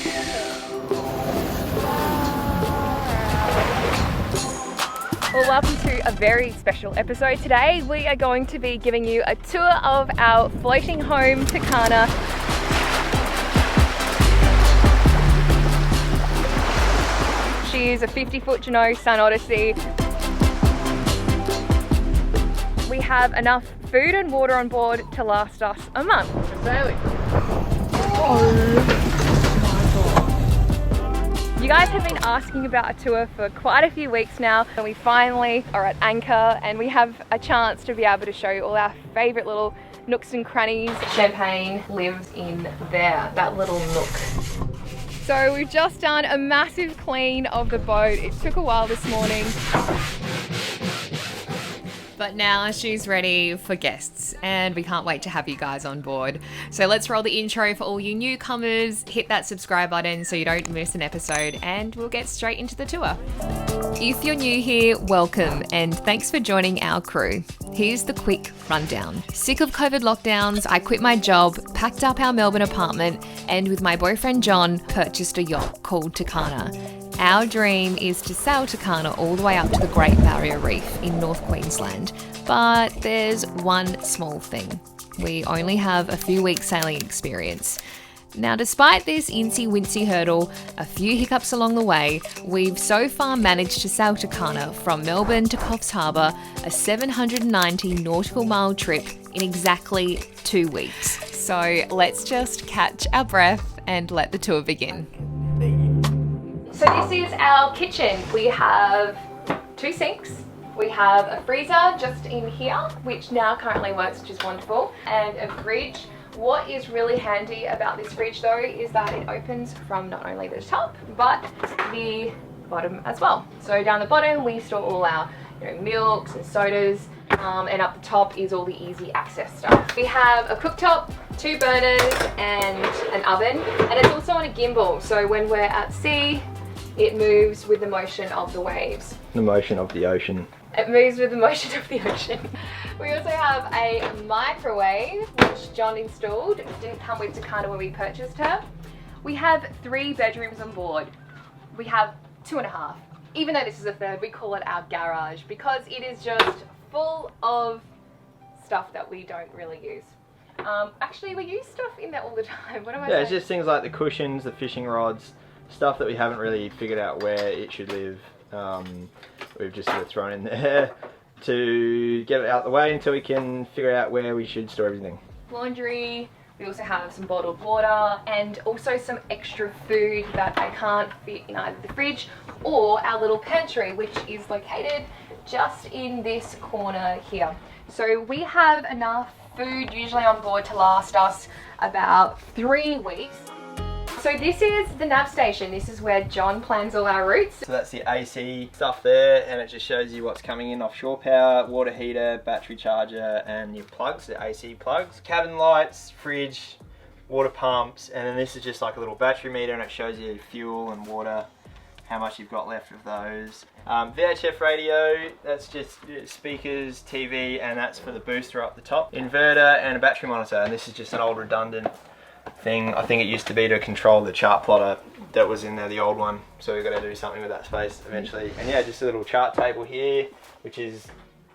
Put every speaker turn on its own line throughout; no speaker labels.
Well, welcome to a very special episode. Today we are going to be giving you a tour of our floating home Tucana. She is a 50-foot Jeanneau Sun Odyssey. We have enough food and water on board to last us a month. We're sailing. You guys have been asking about a tour for quite a few weeks now, and we finally are at anchor and we have a chance to be able to show you all our favourite little nooks and crannies. Champagne lives in there, that little nook. So we've just done a massive clean of the boat. It took a while this morning.
But now she's ready for guests and we can't wait to have you guys on board. So let's roll the intro for all you newcomers. Hit that subscribe button so you don't miss an episode and we'll get straight into the tour. If you're new here, welcome and thanks for joining our crew. Here's the quick rundown. Sick of COVID lockdowns, I quit my job, packed up our Melbourne apartment and with my boyfriend John purchased a yacht called Tucana. Our dream is to sail Tucana all the way up to the Great Barrier Reef in North Queensland, but there's one small thing. We only have a few weeks sailing experience. Now, despite this incy-wincy hurdle, a few hiccups along the way, we've so far managed to sail Tucana from Melbourne to Coffs Harbour, a 790 nautical mile trip in exactly 2 weeks. So let's just catch our breath and let the tour begin.
So this is our kitchen. We have 2 sinks. We have a freezer just in here, which now currently works, which is wonderful, and a fridge. What is really handy about this fridge though is that it opens from not only the top, but the bottom as well. So down the bottom we store all our milks and sodas, and up the top is all the easy access stuff. We have a cooktop, 2 burners and an oven, and it's also on a gimbal, so when we're at sea it moves with the motion of the waves.
The motion of the ocean.
It moves with the motion of the ocean. We also have a microwave, which John installed. It didn't come with Tucana when we purchased her. We have 3 bedrooms on board. We have 2.5. Even though this is a third, we call it our garage because it is just full of stuff that we don't really use. Actually, we use stuff in there all the time. What am I saying?
It's just things like the cushions, the fishing rods, stuff that we haven't really figured out where it should live. We've just sort of thrown in there to get it out of the way until we can figure out where we should store everything.
Laundry, we also have some bottled water and also some extra food that I can't fit in either the fridge or our little pantry, which is located just in this corner here. So we have enough food usually on board to last us about 3 weeks. So this is the Nav Station. This is where John plans all our routes.
So that's the AC stuff there, and it just shows you what's coming in offshore power, water heater, battery charger, and your plugs, the AC plugs. Cabin lights, fridge, water pumps, and then this is just like a little battery meter and it shows you fuel and water, how much you've got left of those. VHF radio, that's just speakers, TV, and that's for the booster up the top. Inverter and a battery monitor, and this is just an old redundant thing. I think it used to be to control the chart plotter that was in there, the old one, so we've got to do something with that space eventually. And yeah, just a little chart table here which is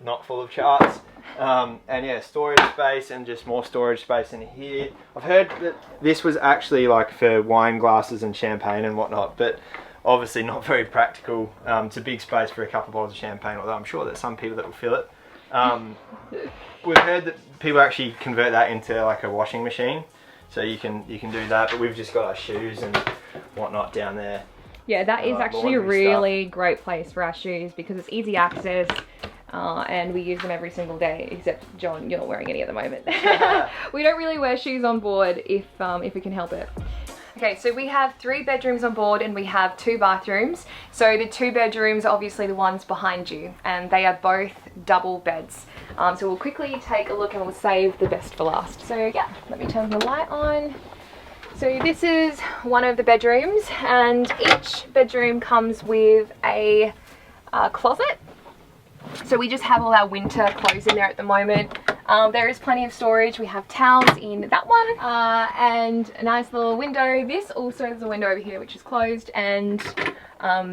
not full of charts, and yeah, storage space and just more storage space in here. I've heard that this was actually like for wine glasses and champagne and whatnot, but obviously not very practical. It's a big space for a couple of bottles of champagne, although I'm sure there's some people that will fill it. We've heard that people actually convert that into like a washing machine, so you can do that, but we've just got our shoes and whatnot down there.
Yeah, that is actually a really great place for our shoes because it's easy access, and we use them every single day, except John, you're not wearing any at the moment. We don't really wear shoes on board if we can help it. Okay, so we have 3 bedrooms on board and we have 2 bathrooms. So the 2 bedrooms are obviously the ones behind you, and they are both double beds. So we'll quickly take a look and we'll save the best for last. So yeah, let me turn the light on. So this is one of the bedrooms, and each bedroom comes with a closet. So we just have all our winter clothes in there at the moment. There is plenty of storage. We have towels in that one, and a nice little window. This also is a window over here which is closed, and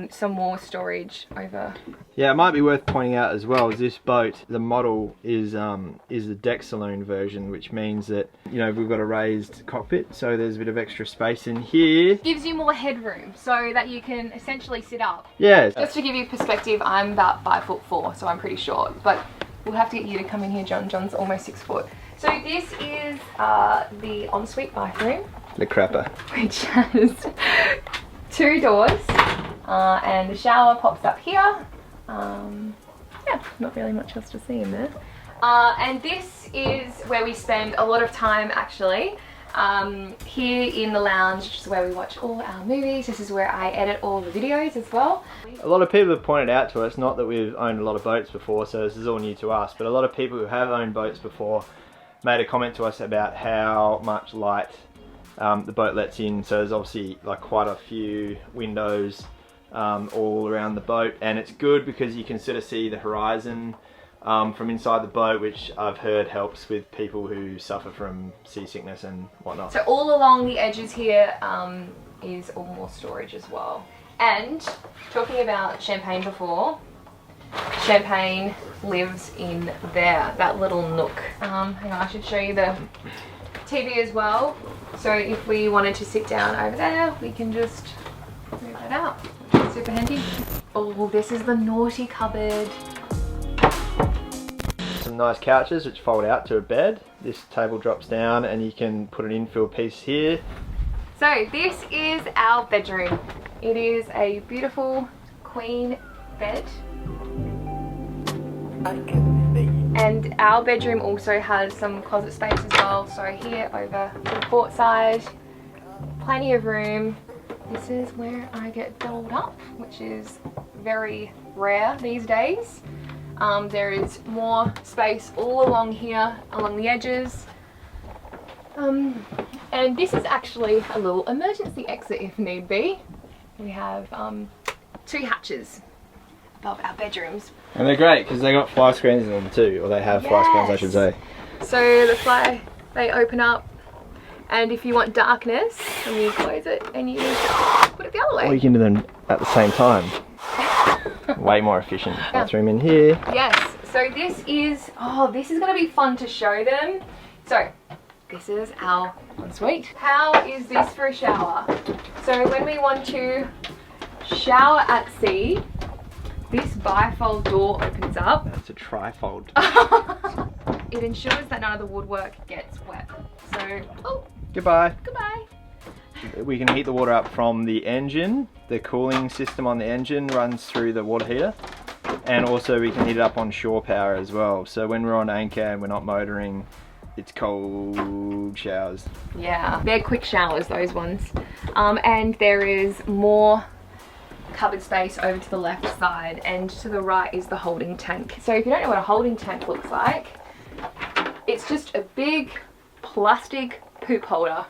some more storage over.
Yeah, it might be worth pointing out as well is this boat, the model is the deck saloon version, which means that, you know, we've got a raised cockpit, so there's a bit of extra space in here.
Gives you more headroom so that you can essentially sit up.
Yeah.
Just to give you perspective, I'm about 5'4", so I'm pretty short, but we'll have to get you to come in here, John. John's almost 6 foot. So this is the ensuite bathroom.
The crapper.
Which has 2 doors, and the shower pops up here. Yeah, not really much else to see in there. And this is where we spend a lot of time actually. Here in the lounge, which is where we watch all our movies. This is where I edit all the videos as well.
A lot of people have pointed out to us, not that we've owned a lot of boats before, so this is all new to us, but a lot of people who have owned boats before made a comment to us about how much light the boat lets in. So there's obviously like quite a few windows all around the boat, and it's good because you can sort of see the horizon from inside the boat, which I've heard helps with people who suffer from seasickness and whatnot.
So all along the edges here is all more storage as well. And talking about champagne before, champagne lives in there, that little nook. Hang on, I should show you the TV as well. So if we wanted to sit down over there, we can just move that out, which is super handy. Oh, this is the naughty cupboard.
Some nice couches which fold out to a bed. This table drops down and you can put an infill piece here.
So this is our bedroom. It is a beautiful queen bed. And our bedroom also has some closet space as well. So here over to the port side, plenty of room. This is where I get dolled up, which is very rare these days. There is more space all along here, along the edges. And this is actually a little emergency exit if need be. We have 2 hatches above our bedrooms.
And they're great because they got fly screens in them too, or they have fly screens I should say.
So the fly, they open up, and if you want darkness, then you close it and you put it the other way.
Or you can do them at the same time. Way more efficient. Bathroom in here.
Yes, so this is going to be fun to show them. So this is our ensuite. How is this for a shower? So when we want to shower at sea, this bifold door opens up.
That's a trifold.
It ensures that none of the woodwork gets wet. So, oh,
Goodbye.
goodbye.
We can heat the water up from the engine. The cooling system on the engine runs through the water heater. And also we can heat it up on shore power as well. So when we're on anchor and we're not motoring, it's cold showers.
Yeah, they're quick showers, those ones. And there is more cupboard space over to the left side, and to the right is the holding tank. So if you don't know what a holding tank looks like, it's just a big plastic poop holder.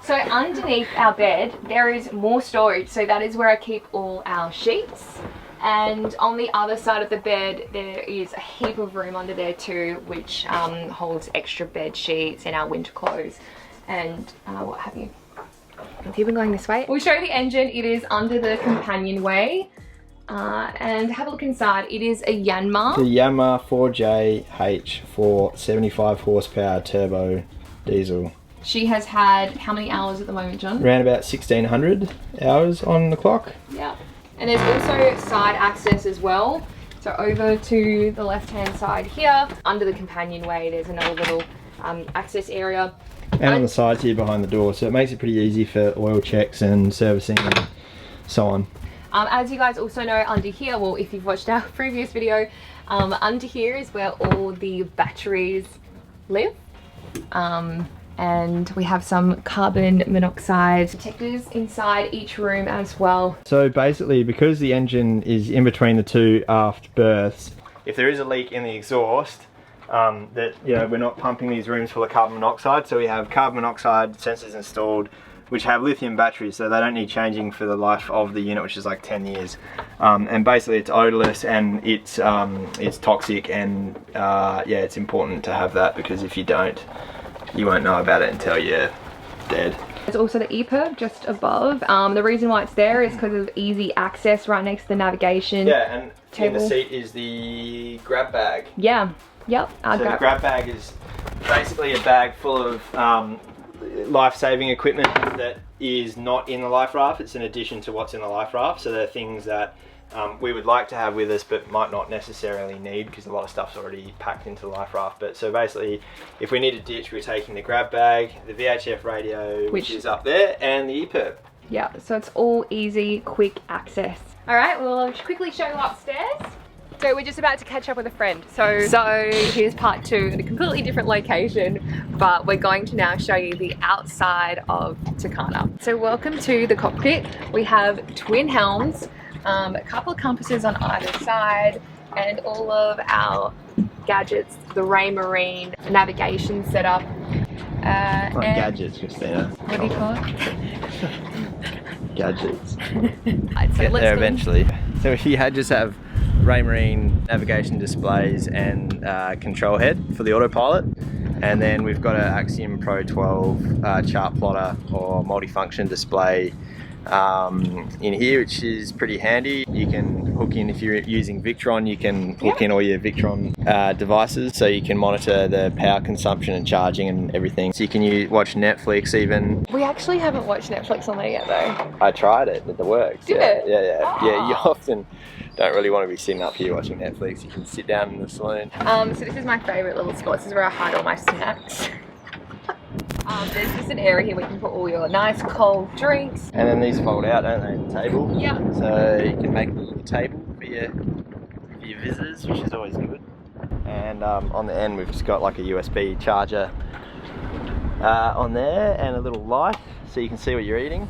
So underneath our bed there is more storage, so that is where I keep all our sheets. And on the other side of the bed there is a heap of room under there too, which holds extra bed sheets and our winter clothes and what have you. Keep on going this way. We'll show the engine. It is under the companionway. And have a look inside. It is a Yanmar.
The Yanmar 4JH for 75 horsepower turbo diesel.
She has had how many hours at the moment, John?
Around about 1600 hours on the clock.
Yeah. And there's also side access as well. So over to the left hand side here, under the companionway, there's another little access area.
And on the sides here behind the door, so it makes it pretty easy for oil checks and servicing and so on.
As you guys also know, under here, well, if you've watched our previous video, under here is where all the batteries live. And we have some carbon monoxide detectors inside each room as well.
So basically, because the engine is in between the 2 aft berths, if there is a leak in the exhaust, that, you know, we're not pumping these rooms full of carbon monoxide, so we have carbon monoxide sensors installed which have lithium batteries, so they don't need changing for the life of the unit, which is like 10 years. And basically it's odorless and it's toxic, and yeah, it's important to have that, because if you don't, you won't know about it until you're dead.
There's also the EPIRB just above. The reason why it's there is because of easy access right next to the navigation.
Yeah, and
table.
in the seat is the grab bag.
Yeah, yep.
So the grab bag is basically a bag full of life-saving equipment that is not in the life raft. It's in addition to what's in the life raft. So there are things that we would like to have with us but might not necessarily need, because a lot of stuff's already packed into the life raft. But so basically, if we need a ditch, we're taking the grab bag, the VHF radio, which is up there, and the EPIRB.
Yeah, so it's all easy, quick access. All right, we'll quickly show you upstairs. So we're just about to catch up with a friend. So here's part two in a completely different location, but we're going to now show you the outside of Tucana. So welcome to the cockpit. We have twin helms, a couple of compasses on either side, and all of our gadgets, the Raymarine navigation setup.
Not gadgets, Kristina.
What do you call it?
Gadgets.
So
Get
let's
there
go.
eventually. So we just have Raymarine navigation displays and control head for the autopilot, and then we've got an Axiom Pro 12 chart plotter or multifunction display in here, which is pretty handy. You can hook in, if you're using Victron, you can hook in all your Victron devices, so you can monitor the power consumption and charging and everything. So you can watch Netflix even.
We actually haven't watched Netflix on there yet though.
I tried it, it works.
Did
yeah,
it?
Yeah.
Oh.
Yeah, you often don't really want to be sitting up here watching Netflix. You can sit down in the saloon.
So this is my favourite little spot. This is where I hide all my snacks. There's just an area here where you can put all your nice cold drinks.
And then these fold out, don't they, the table?
Yeah.
So you can make a little table for your visitors, which is always good. And on the end we've just got like a USB charger on there, and a little light so you can see what you're eating.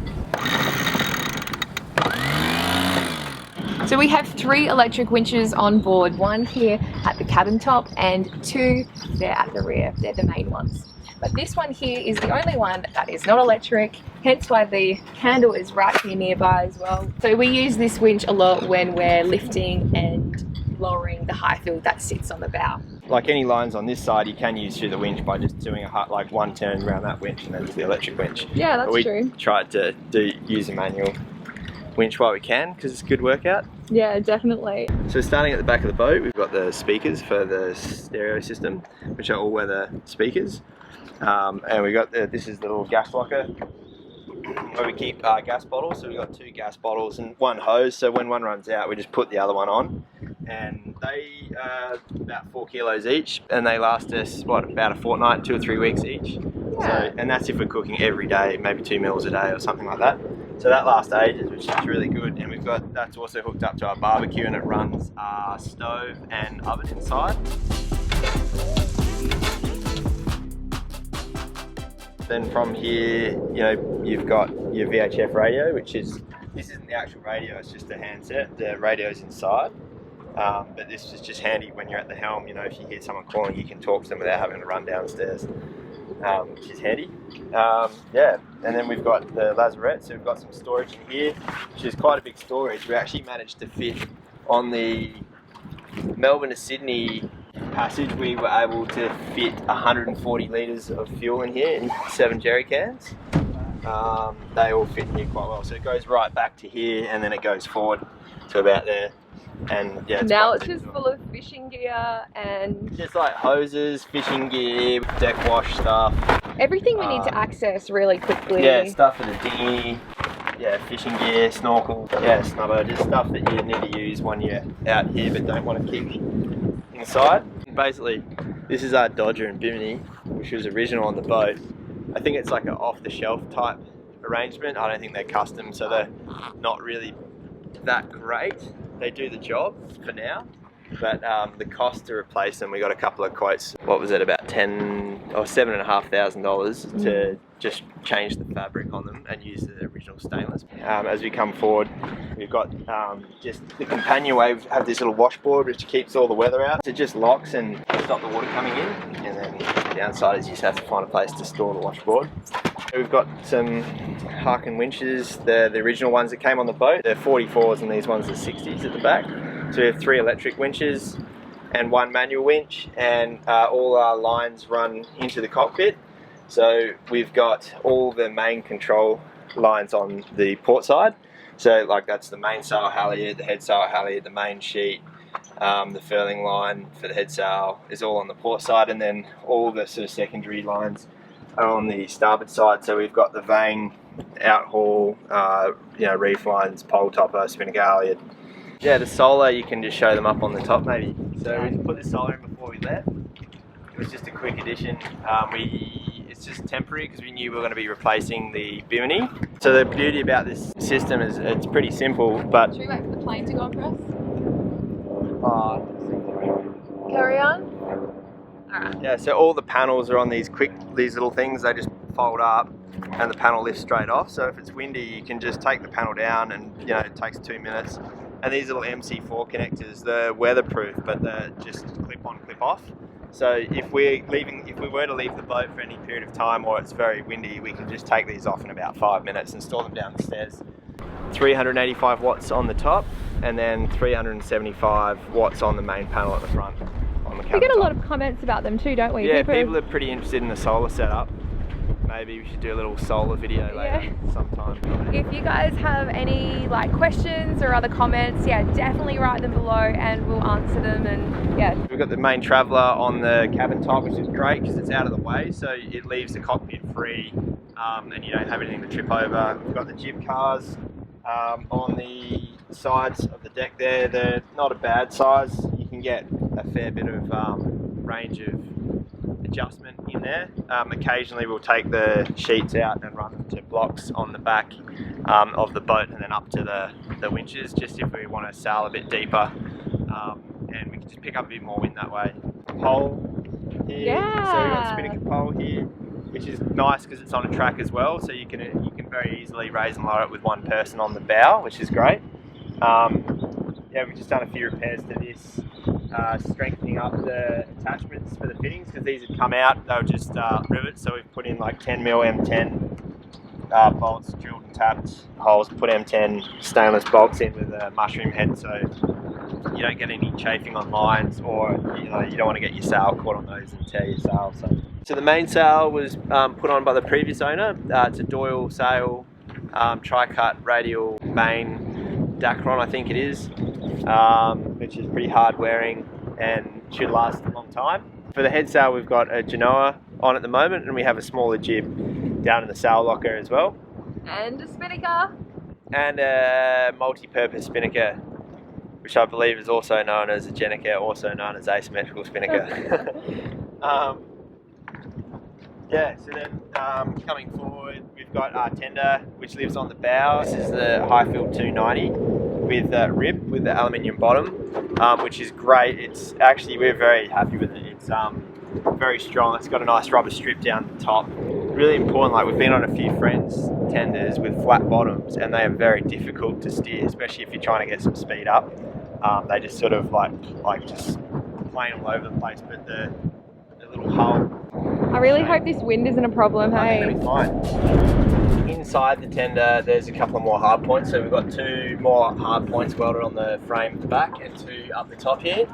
So we have 3 electric winches on board, 1 here at the cabin top and 2 there at the rear. They're the main ones. But this one here is the only one that is not electric, hence why the handle is right here nearby as well. So we use this winch a lot when we're lifting and lowering the Highfield that sits on the bow.
Like any lines on this side, you can use through the winch by just doing like one turn around that winch, and then it's the electric winch.
Yeah, that's true.
We tried to use a manual winch while we can, because it's a good workout.
Yeah, definitely.
So starting at the back of the boat, we've got the speakers for the stereo system, which are all-weather speakers. And we got this is the little gas locker where we keep gas bottles. So we've got 2 gas bottles and 1 hose. So when one runs out, we just put the other one on. And they are about 4 kilos each, and they last us, about a fortnight, 2 or 3 weeks each.
Yeah.
So, and that's if we're cooking every day, maybe 2 meals a day or something like that. So that lasts ages, which is really good. And that's also hooked up to our barbecue, and it runs our stove and oven inside. Then from here, you've got your VHF radio, this isn't the actual radio, it's just a handset. The radio's inside. But this is just handy when you're at the helm. If you hear someone calling, you can talk to them without having to run downstairs, which is handy. Yeah, and then we've got the lazarette, so we've got some storage in here, which is quite a big storage. We actually managed to fit on the Melbourne to Sydney passage. We were able to fit 140 litres of fuel in here in 7 jerry cans. They all fit in here quite well, so it goes right back to here, and then it goes forward to about there. And yeah,
now it's just full of fishing gear and
just like hoses, fishing gear, deck wash stuff.
Everything we need to access really quickly.
Yeah, stuff for the dinghy. Yeah, fishing gear, snorkel, snubber, just stuff that you need to use when you're out here but don't want to keep inside. Basically, this is our Dodger in Bimini, which was original on the boat. I think it's like an off-the-shelf type arrangement. I don't think they're custom, so they're not really that great. They do the job for now, but the cost to replace them, we got a couple of quotes. What was it, about $7,500 to just change the fabric on them and use the original original stainless. As we come forward, we've got just the companionway. We have this little washboard which keeps all the weather out. It just locks and stops the water coming in, and then the downside is you just have to find a place to store the washboard. We've got some Harken winches, the original ones that came on the boat. They're 44s and these ones are 60s at the back. So we have 3 electric winches and 1 manual winch, and all our lines run into the cockpit. So we've got all the main control lines on the port side. So like that's the main sail halyard, the head sail halyard, the main sheet, the furling line for the head sail is all on the port side, and then all the sort of secondary lines are on the starboard side. So we've got the vane, outhaul, reef lines, pole topper, Spinnaker halyard. Yeah, the solar, you can just show them up on the top maybe. So we put the solar in before we left. It was just a quick addition. It's just temporary because we knew we were going to be replacing the Bimini. So the beauty about this system is it's pretty simple, but...
Should we wait for the plane to go on for us? Carry on? Alright.
Yeah, so all the panels are on these little things. They just fold up and the panel lifts straight off. So if it's windy, you can just take the panel down and it takes 2 minutes. And these little MC4 connectors, they're weatherproof, but they're just clip on, clip off. So if we were to leave the boat for any period of time or it's very windy, we can just take these off in about 5 minutes and store them down the stairs. 385 watts on the top, and then 375 watts on the main panel at the front. On the
we get a lot of comments about them too, don't we?
Yeah, people are pretty interested in the solar setup. Maybe we should do a little solar video later sometime.
If you guys have any questions or other comments, definitely write them below and we'll answer them. And
we've got the main traveller on the cabin top, which is great because it's out of the way, so it leaves the cockpit free, and you don't have anything to trip over. We've got the jib cars on the sides of the deck there. They're not a bad size. You can get a fair bit of range of adjustment in there. Occasionally we'll take the sheets out and run them to blocks on the back of the boat and then up to the winches, just if we want to sail a bit deeper, and we can just pick up a bit more wind that way. Pole here, so we've got Spinnaker Pole here, which is nice because it's on a track as well, so you can very easily raise and lower it with one person on the bow, which is great. We've just done a few repairs to this, strengthening up the attachments for the fittings because these had come out, they were just rivets, so we've put in 10mm M10 bolts, drilled and tapped holes, put M10 stainless bolts in with a mushroom head, so you don't get any chafing on lines, or you don't want to get your sail caught on those and tear your sail. So the main sail was put on by the previous owner. It's a Doyle sail, tri-cut radial main Dacron, I think it is, which is pretty hard wearing and should last a long time. For the head sail, we've got a Jeanneau on at the moment, and we have a smaller jib down in the sail locker as well.
And a Spinnaker.
And a multi-purpose Spinnaker, which I believe is also known as a Jenica, also known as asymmetrical Spinnaker. So then coming forward, we've got our tender, which lives on the bow. This is the Highfield 290 with rib, with the aluminium bottom, which is great. It's actually, we're very happy with it. It's very strong. It's got a nice rubber strip down the top. Really important, we've been on a few friends' tenders with flat bottoms, and they are very difficult to steer, especially if you're trying to get some speed up. They just sort of just plane all over the place, but the little hull.
I really hope this wind isn't a problem, hey?
It'll be fine. Inside the tender, there's a couple of more hard points. So we've got 2 more hard points welded on the frame at the back and 2 up the top here.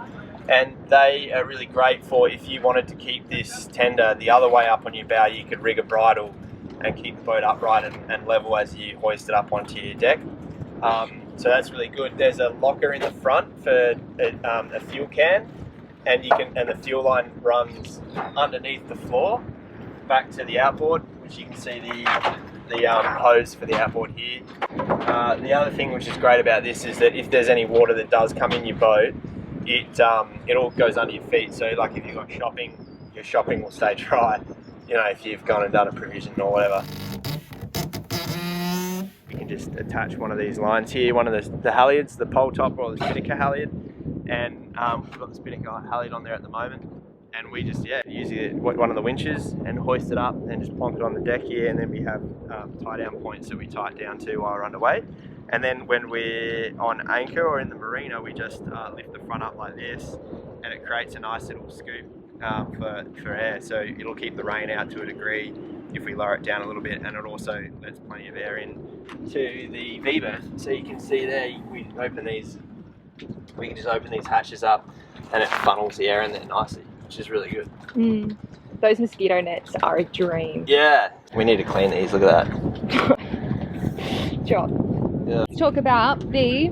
And they are really great for if you wanted to keep this tender the other way up on your bow, you could rig a bridle and keep the boat upright and level as you hoist it up onto your deck. So that's really good. There's a locker in the front for a fuel can, and the fuel line runs underneath the floor back to the outboard, which you can see the hose for the outboard here. The other thing which is great about this is that if there's any water that does come in your boat, it all goes under your feet. So if you've got shopping, your shopping will stay dry, if you've gone and done a provision or whatever. You can just attach one of these lines here, one of the halyards, the pole top or the Spinnaker halyard, and we've got the Spinnaker halyard on there at the moment, and we just, you use one of the winches and hoist it up and just plonk it on the deck here, and then we have tie down points that we tie it down to while we're underway. And then when we're on anchor or in the marina, we just lift the front up like this, and it creates a nice little scoop for air. So it'll keep the rain out to a degree if we lower it down a little bit, and it also lets plenty of air in to the V-berth. So you can see there, we can just open these hatches up, and it funnels the air in there nicely, which is really good.
Those mosquito nets are a dream.
Yeah, we need to clean these. Look at that.
Job.
Yeah.
Let's talk about the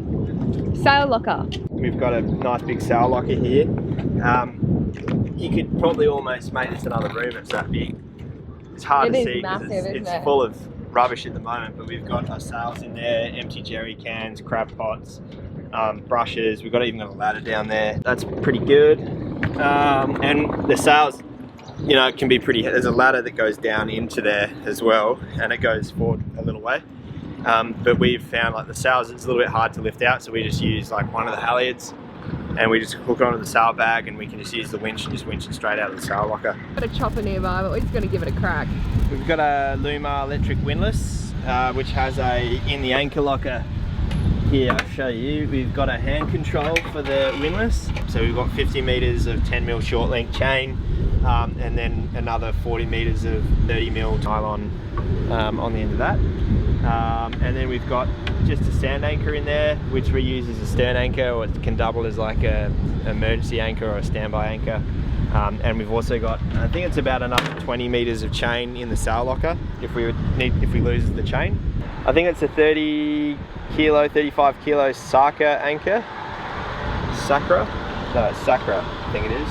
sail locker.
We've got a nice big sail locker here. You could probably almost make this another room. It's that big. It's hard to see because it's full of rubbish at the moment, but we've got our sails in there, empty jerry cans, crab pots, brushes. We've even got a ladder down there. That's pretty good. And the sails, you know, it can be pretty. There's a ladder that goes down into there as well, and it goes forward a little way. But we've found like the sails, it's a little bit hard to lift out, so we just use like one of the halyards, and we just hook it onto the sail bag, and we can just use the winch and just winch it straight out of the sail locker.
Got a chopper nearby, but we're just going to give it a crack.
We've got a Luma electric windlass, which has in the anchor locker here, I'll show you, we've got a hand control for the windlass. So we've got 50 meters of 10mm short length chain, and then another 40 meters of 30mm nylon on the end of that. And then we've got just a stand anchor in there, which we use as a stern anchor, or it can double as like an emergency anchor or a standby anchor. And we've also got, I think it's about another 20 meters of chain in the sail locker if we lose the chain. I think it's a 35 kilo Saka anchor. Sacra? No, it's Sacra, I think it is.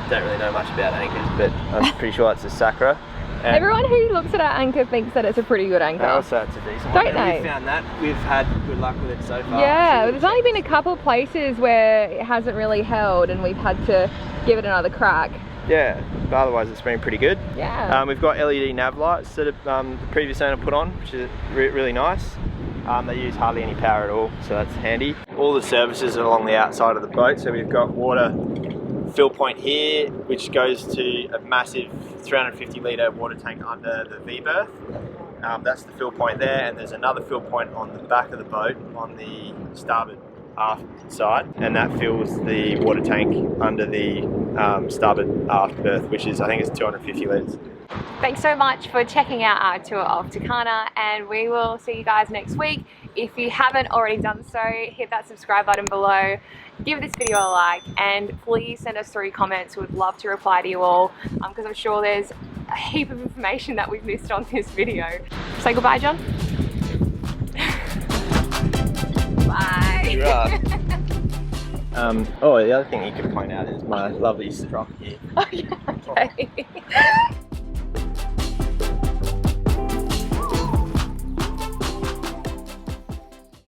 Don't really know much about anchors, but I'm pretty sure it's a Sacra. And
everyone who looks at our anchor thinks that it's a pretty good anchor.
Also, it's a decent
one.
Don't they? We found that. We've had good luck with it so far.
Yeah, there's only been a couple of places where it hasn't really held, and we've had to give it another crack.
Yeah, but otherwise it's been pretty good.
Yeah.
We've got LED nav lights that the previous owner put on, which is really nice. They use hardly any power at all, so that's handy. All the services are along the outside of the boat, so we've got water fill point here, which goes to a massive 350 litre water tank under the V-berth. That's the fill point there, and there's another fill point on the back of the boat on the starboard aft side, and that fills the water tank under the starboard aft berth, which is, I think it's 250 litres.
Thanks so much for checking out our tour of Tucana, and we will see you guys next week. If you haven't already done so, hit that subscribe button below, give this video a like, and please send us through comments. We'd love to reply to you all, because I'm sure there's a heap of information that we've missed on this video. Say goodbye, John. Bye.
You're right. Oh, the other thing you could point out is my lovely strop here.
Oh, yeah, okay.